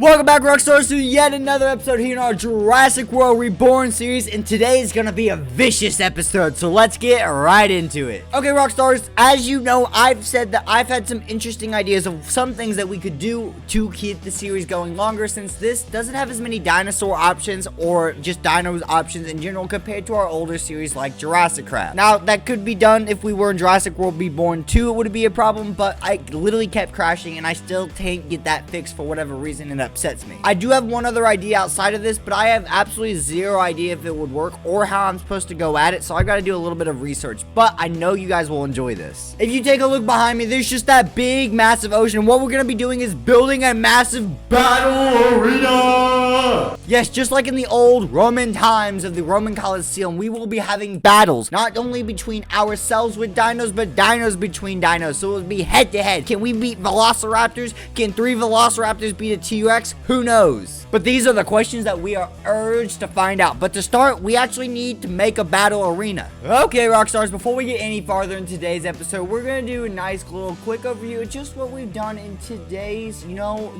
Welcome back, Rockstars, to yet another episode here in our Jurassic World Reborn series, and today is gonna be a vicious episode, so let's get right into it. Okay, Rockstars, as you know, I've said that I've had some interesting ideas of some things that we could do to keep the series going longer, since this doesn't have as many dinosaur options or just dinos options in general compared to our older series like Jurassic Craft. Now, that could be done if we were in Jurassic World Reborn 2, it would be a problem, but I literally kept crashing, and I still can't get that fixed for whatever reason, and upsets me. I do have one other idea outside of this, but I have absolutely zero idea if it would work or how I'm supposed to go at it, so I gotta do a little bit of research, but I know you guys will enjoy this. If you take a look behind me, there's just that big, massive ocean. What we're gonna be doing is building a massive battle arena! Yes, just like in the old Roman times of the Roman Colosseum, we will be having battles, not only between ourselves with dinos, but dinos between dinos, so it will be head-to-head. Can we beat Velociraptors? Can 3 Velociraptors beat a T-Rex? Who knows? But these are the questions that we are urged to find out. But to start, we actually need to make a battle arena. Okay, Rockstars, before we get any farther in today's episode, we're going to do a nice little quick overview of just what we've done in today's,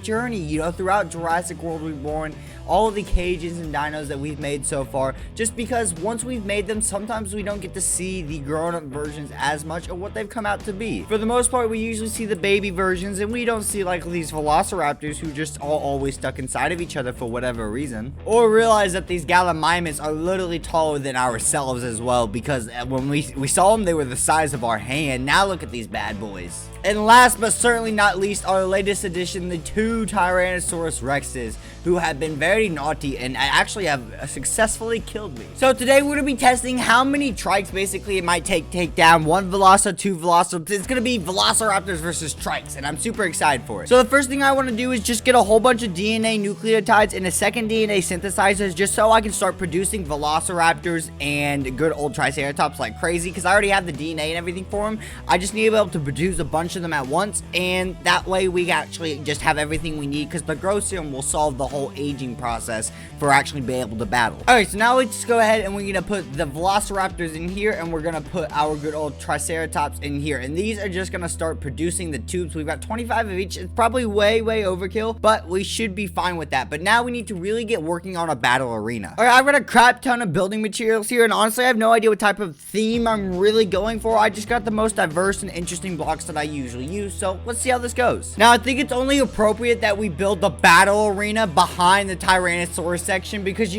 journey, throughout Jurassic World Reborn. All of the cages and dinos that we've made so far, just because once we've made them, sometimes we don't get to see the grown-up versions as much of what they've come out to be. For the most part, we usually see the baby versions, and we don't see like these Velociraptors who just always stuck inside of each other for whatever reason, or realize that these Gallimimus are literally taller than ourselves as well, because when we saw them, they were the size of our hand. Now look at these bad boys. And last but certainly not least, our latest addition, the 2 Tyrannosaurus Rexes, who have been very naughty and actually have successfully killed me. So today we're going to be testing how many Trikes basically it might take down 1 Veloci, 2 Veloci. It's going to be Velociraptors versus Trikes, and I'm super excited for it. So the first thing I want to do is just get a whole bunch of DNA nucleotides and a second DNA synthesizers, just so I can start producing Velociraptors and good old Triceratops like crazy, because I already have the DNA and everything for them. I just need to be able to produce a bunch of them at once, and that way we actually just have everything we need, because the growth serum will solve the whole aging process for actually being able to battle. Alright, so now let's just go ahead and we're gonna put the Velociraptors in here, and we're gonna put our good old Triceratops in here, and these are just gonna start producing the tubes. We've got 25 of each. It's probably way overkill, but we should be fine with that. But now we need to really get working on a battle arena. Alright, I've got a crap ton of building materials here, and honestly I have no idea what type of theme I'm really going for. I just got the most diverse and interesting blocks that I usually use, so let's see how this goes. Now I think it's only appropriate that we build the battle arena behind the Tyrannosaurus section, because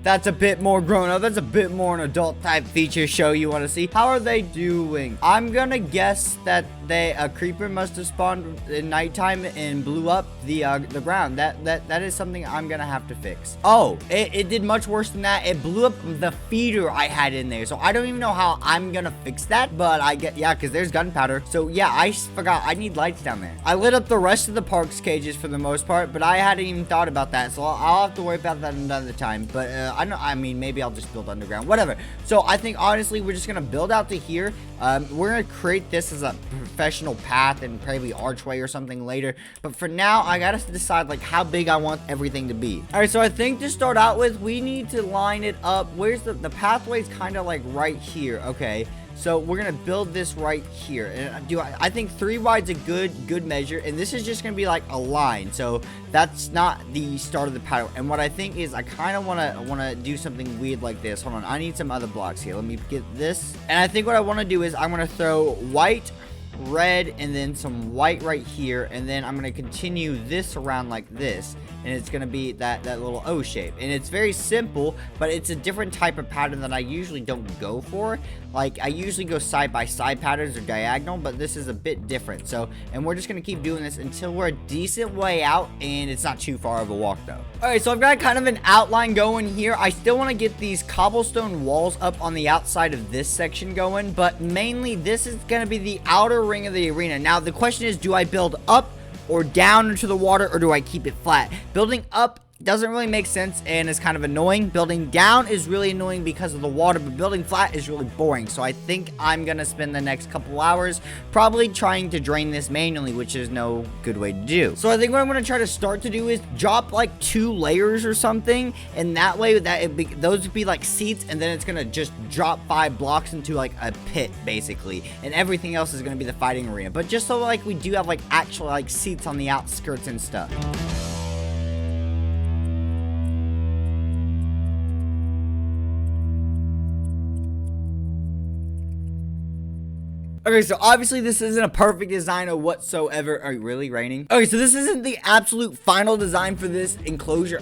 that's a bit more grown up. That's a bit more an adult type feature show you want to see. How are they doing? I'm gonna guess that a creeper must have spawned in nighttime and blew up the ground. That is something I'm gonna have to fix. Oh, it did much worse than that. It blew up the feeder I had in there, so I don't even know how I'm gonna fix that, but because there's gunpowder. So yeah, I forgot I need lights down there. I lit up the rest of the park's cages for the most part, but I hadn't even thought about that, so I'll have to worry about that another time. But maybe I'll just build underground, whatever. So I think honestly we're just gonna build out to here. We're gonna create this as a professional path and probably archway or something later, but for now I gotta decide like how big I want everything to be. All right, so I think to start out with, we need to line it up. Where's the pathway's kind of like right here. Okay, so we're gonna build this right here, and I think 3 wide's a good measure, and this is just gonna be like a line, so that's not the start of the pattern. And what I think is I kind of wanna do something weird like this. Hold on, I need some other blocks here. Let me get this, and I think what I want to do is I'm gonna throw white, red, and then some white right here, and then I'm gonna continue this around like this, and it's gonna be that little O shape. And it's very simple, but it's a different type of pattern that I usually don't go for. Like I usually go side by side patterns or diagonal, but this is a bit different. So, and we're just gonna keep doing this until we're a decent way out, and it's not too far of a walk though. All right, so I've got kind of an outline going here. I still want to get these cobblestone walls up on the outside of this section going, but mainly this is gonna be the outer ring of the arena. Now the question is, do I build up or down into the water, or do I keep it flat? Building up doesn't really make sense and is kind of annoying. Building down is really annoying because of the water, but building flat is really boring. So I think I'm gonna spend the next couple hours probably trying to drain this manually, which is no good way to do. So I think what I'm gonna try to start to do is drop like 2 layers or something, and that way those would be like seats, and then it's gonna just drop 5 blocks into like a pit basically, and everything else is gonna be the fighting arena. But just so like we do have like actual like seats on the outskirts and stuff. Okay, so obviously this isn't a perfect design whatsoever. Are you really raining? Okay, so this isn't the absolute final design for this enclosure,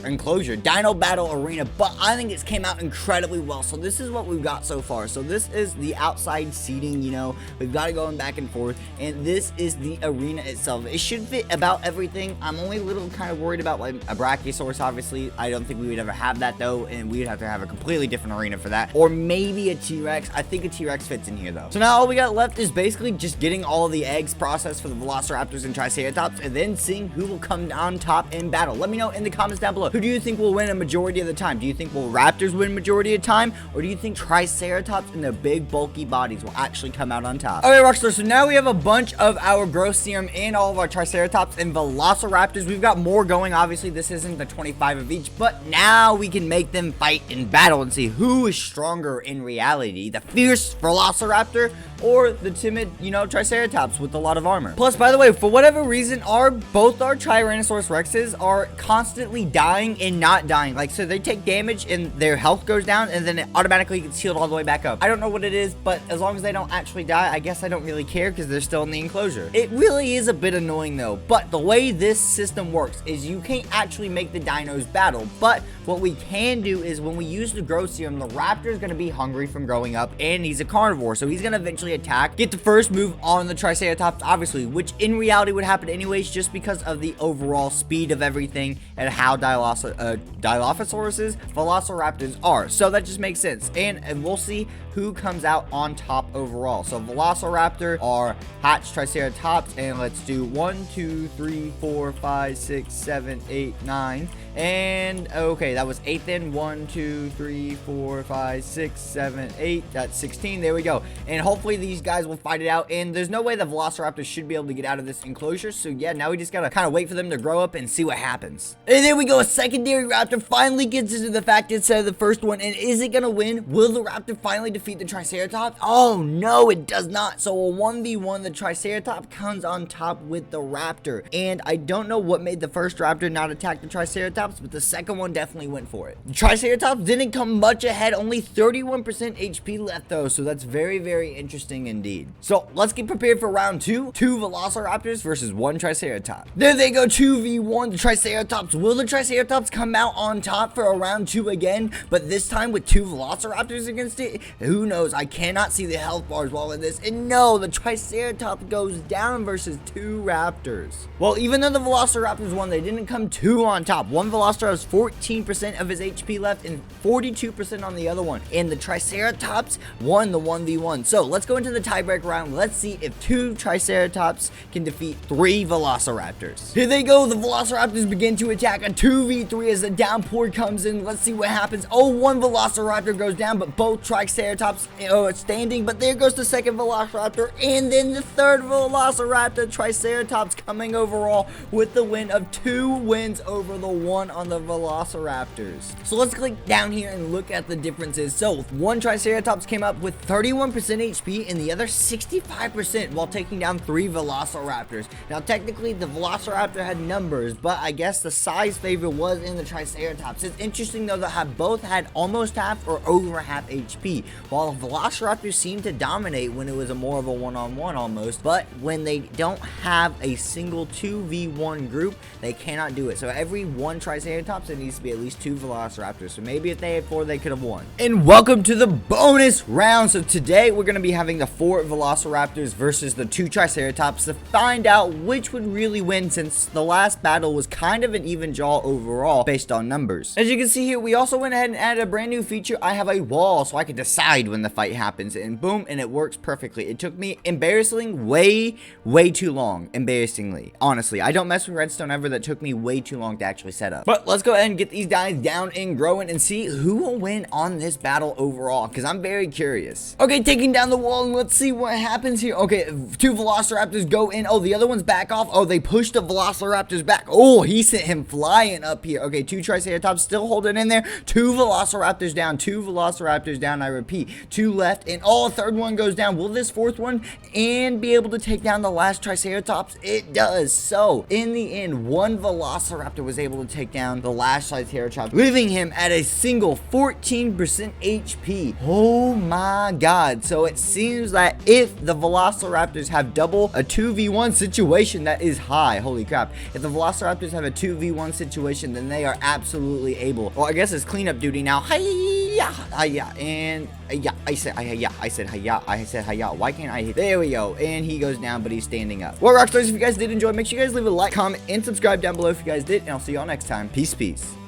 Dino Battle Arena, but I think it's came out incredibly well. So this is what we've got so far. So this is the outside seating, you know, we've got it going back and forth, and this is the arena itself. It should fit about everything. I'm only a little kind of worried about like a Brachiosaurus, obviously. I don't think we would ever have that though, and we'd have to have a completely different arena for that. Or maybe a T-Rex. I think a T-Rex fits in here though. So now all we got left is basically just getting all of the eggs processed for the Velociraptors and Triceratops, and then seeing who will come on top in battle. Let me know in the comments down below. Who do you think will win a majority of the time? Do you think will Raptors win majority of the time? Or do you think Triceratops and their big bulky bodies will actually come out on top? Okay, Rockstar, so now we have a bunch of our growth serum and all of our Triceratops and Velociraptors. We've got more going. Obviously, this isn't the 25 of each, but now we can make them fight in battle and see who is stronger in reality. The fierce Velociraptor or the timid, you know, Triceratops with a lot of armor. Plus, by the way, for whatever reason, both our Tyrannosaurus Rexes are constantly dying and not dying. Like, so they take damage and their health goes down, and then it automatically gets healed all the way back up. I don't know what it is, but as long as they don't actually die, I guess I don't really care because they're still in the enclosure. It really is a bit annoying though, but the way this system works is you can't actually make the dinos battle, but what we can do is when we use the growth serum, the raptor is going to be hungry from growing up, and he's a carnivore, so he's going to eventually attack, get the first move on the Triceratops, obviously, which in reality would happen anyways just because of the overall speed of everything and how Dilophosaurus's Velociraptors are. So that just makes sense, and we'll see who comes out on top overall. So Velociraptor are hatched Triceratops, and let's do 1, 2, 3, 4, 5, 6, 7, 8, 9, and okay, that was 8 then. 1, 2, 3, 4, 5, 6, 7, 8, that's 16. There we go. And hopefully these guys will fight it out, and there's no way the Velociraptor should be able to get out of this enclosure. So yeah, now we just gotta kind of wait for them to grow up and see what happens. And there we go, a secondary raptor finally gets into the fact instead of the first one. And is it gonna win? Will the raptor finally defeat the Triceratops? Oh no, it does not. So a 1v1, the Triceratops comes on top with the raptor, and I don't know what made the first raptor not attack the Triceratops, but the second one definitely went for it. The Triceratops didn't come much ahead, only 31% HP left though, so that's very, very interesting indeed. So let's get prepared for round 2. 2 Velociraptors versus 1 Triceratops. There they go, 2v1, the Triceratops. Will the Triceratops come out on top for a round 2 again, but this time with 2 Velociraptors against it? Who knows? I cannot see the health bars while in this, and no, the Triceratops goes down versus 2 Raptors. Well, even though the Velociraptors won, they didn't come 2 on top. One Velociraptor has 14% of his HP left and 42% on the other one, and the Triceratops won the 1v1. So let's go into the tiebreak round. Let's see if 2 Triceratops can defeat 3 Velociraptors. Here they go, the Velociraptors begin to attack a 2v3 as the downpour comes in. Let's see what happens. Oh, one Velociraptor goes down, but both Triceratops are standing, but there goes the second Velociraptor, and then the third Velociraptor. Triceratops coming overall with the win of 2 wins over the 1 on the Velociraptors. So let's click down here and look at the differences. So one Triceratops came up with 31% HP and the other 65% while taking down 3 Velociraptors. Now technically the Velociraptor had numbers, but I guess the size favor was in the Triceratops. It's interesting though that both had almost half or over half HP, while the Velociraptors seemed to dominate when it was more of a one-on-one almost, but when they don't have a single 2v1 group, they cannot do it. So every 1 Triceratops, there needs to be at least 2 Velociraptors. So maybe if they had 4, they could have won. And welcome to the bonus round. So today we're going to be having the 4 Velociraptors versus the 2 Triceratops to find out which would really win, since the last battle was kind of an even draw overall based on numbers. As you can see here, we also went ahead and added a brand new feature. I have a wall so I can decide when the fight happens, and boom, and it works perfectly. It took me embarrassingly way too long. Embarrassingly, honestly, I don't mess with redstone ever. That took me way too long to actually set up. But let's go ahead and get these guys down and growing and see who will win on this battle overall, because I'm very curious. Okay, taking down the wall, and let's see what happens here. Okay, 2 Velociraptors go in. Oh, the other one's back off. Oh, they pushed the Velociraptors back. Oh, he sent him flying up here. Okay, 2 Triceratops still holding in there. 2 Velociraptors down. 2 Velociraptors down. I repeat, 2 left, and oh, a third one goes down. Will this 4th one and be able to take down the last Triceratops? It does. So in the end, 1 Velociraptor was able to take down the last Triceratops, leaving him at a single 14% HP. Oh my god. So it seems seems that if the Velociraptors have double a 2v1 situation, that is high. Holy crap. If the Velociraptors have a 2v1 situation, then they are absolutely able. Well, I guess it's cleanup duty now. Hiya, and yeah, I said hiya. Why can't I hit? There we go. And he goes down, but he's standing up. Well, Rockstars, if you guys did enjoy, make sure you guys leave a like, comment, and subscribe down below if you guys did. And I'll see y'all next time. Peace.